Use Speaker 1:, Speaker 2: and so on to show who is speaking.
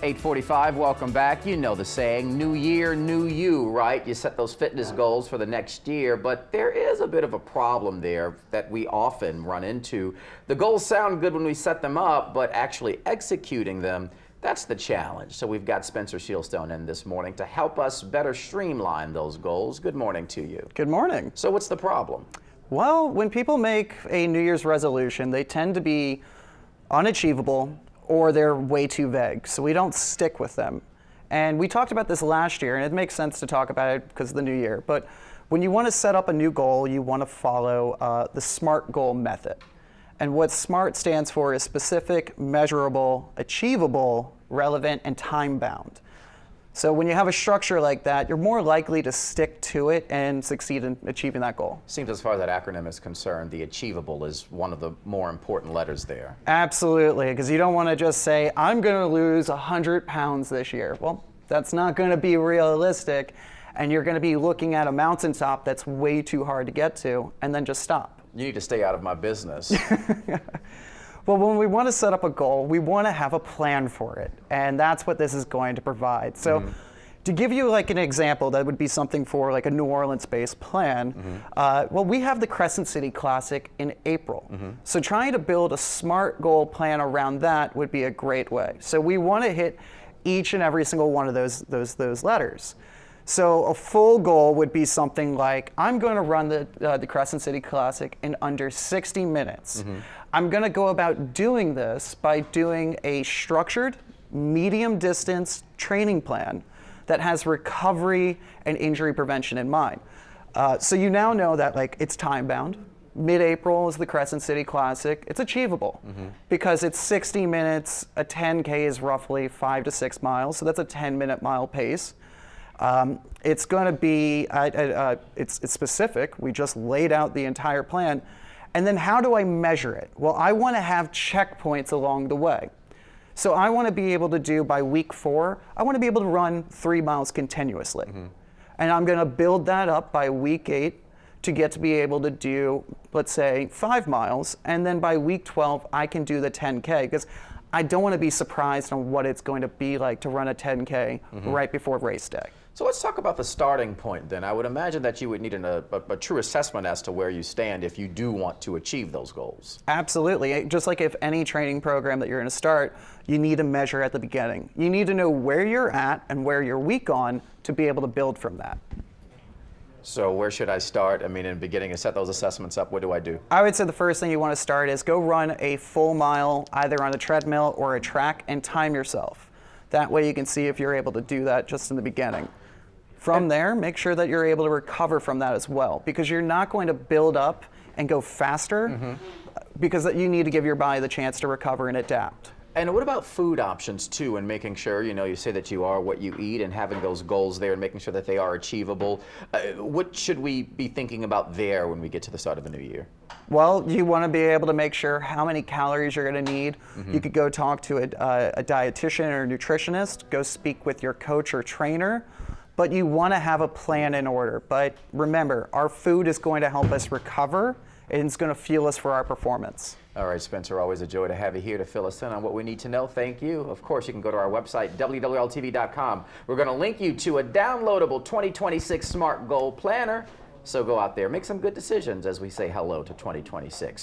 Speaker 1: 8:45, welcome back. You know the saying, new year, new you, right? You set those fitness goals for the next year, but there is a bit of a problem there that we often run into. The goals sound good when we set them up, but actually executing them, that's the challenge. So we've got Spencer Shilstone in this morning to help us better streamline those goals. Good morning to you.
Speaker 2: Good morning.
Speaker 1: So what's the problem?
Speaker 2: Well, when people make a New Year's resolution, they tend to be unachievable or they're way too vague, so we don't stick with them. And we talked about this last year, and it makes sense to talk about it because of the new year, but when you want to set up a new goal, you want to follow the SMART goal method. And what SMART stands for is specific, measurable, achievable, relevant, and time-bound. So when you have a structure like that, you're more likely to stick to it and succeed in achieving that goal.
Speaker 1: Seems as far as that acronym is concerned, the achievable is one of the more important letters there.
Speaker 2: Absolutely, because you don't want to just say, I'm going to lose 100 pounds this year. Well, that's not going to be realistic, and you're going to be looking at a mountaintop that's way too hard to get to, and then just stop.
Speaker 1: You need to stay out of my business.
Speaker 2: Well, when we want to set up a goal, we want to have a plan for it, and that's what this is going to provide. So to give you like an example, that would be something for like a New Orleans-based plan. Well, we have the Crescent City Classic in April. So trying to build a SMART goal plan around that would be a great way. So we want to hit each and every single one of those letters. So a full goal would be something like, I'm going to run the Crescent City Classic in under 60 minutes. I'm going to go about doing this by doing a structured, medium distance training plan that has recovery and injury prevention in mind. So you now know that like it's time bound. Mid-April is the Crescent City Classic. It's achievable because it's 60 minutes. A 10K is roughly 5 to 6 miles. So that's a 10-minute mile pace. It's going to be, it's specific. We just laid out the entire plan. And then how do I measure it? Well, I want to have checkpoints along the way. So I want to be able to do by week 4, I want to be able to run 3 miles continuously. And I'm going to build that up by week 8 to get to be able to do, let's say, 5 miles. And then by week 12, I can do the 10K because I don't want to be surprised on what it's going to be like to run a 10K right before race day.
Speaker 1: So let's talk about the starting point then. I would imagine that you would need a true assessment as to where you stand if you do want to achieve those goals.
Speaker 2: Absolutely. Just like if any training program that you're going to start, you need to measure at the beginning. You need to know where you're at and where you're weak on to be able to build from that.
Speaker 1: So where should I start? I mean, in the beginning, to set those assessments up, what do I do?
Speaker 2: I would say the first thing you want to start is go run a full mile either on a treadmill or a track and time yourself. That way you can see if you're able to do that just in the beginning. From there, make sure that you're able to recover from that as well, because you're not going to build up and go faster because you need to give your body the chance to recover and adapt.
Speaker 1: And what about food options too, and making sure, you say that you are what you eat and having those goals there and making sure that they are achievable. What should we be thinking about there when we get to the start of the new year?
Speaker 2: Well, you want to be able to make sure how many calories you're going to need. You could go talk to a dietitian or a nutritionist, go speak with your coach or trainer, but you want to have a plan in order. But remember, our food is going to help us recover and it's going to fuel us for our performance.
Speaker 1: All right, Spencer, always a joy to have you here to fill us in on what we need to know. Thank you. Of course, you can go to our website, wwltv.com. We're going to link you to a downloadable 2026 SMART Goal Planner. So go out there, make some good decisions as we say hello to 2026.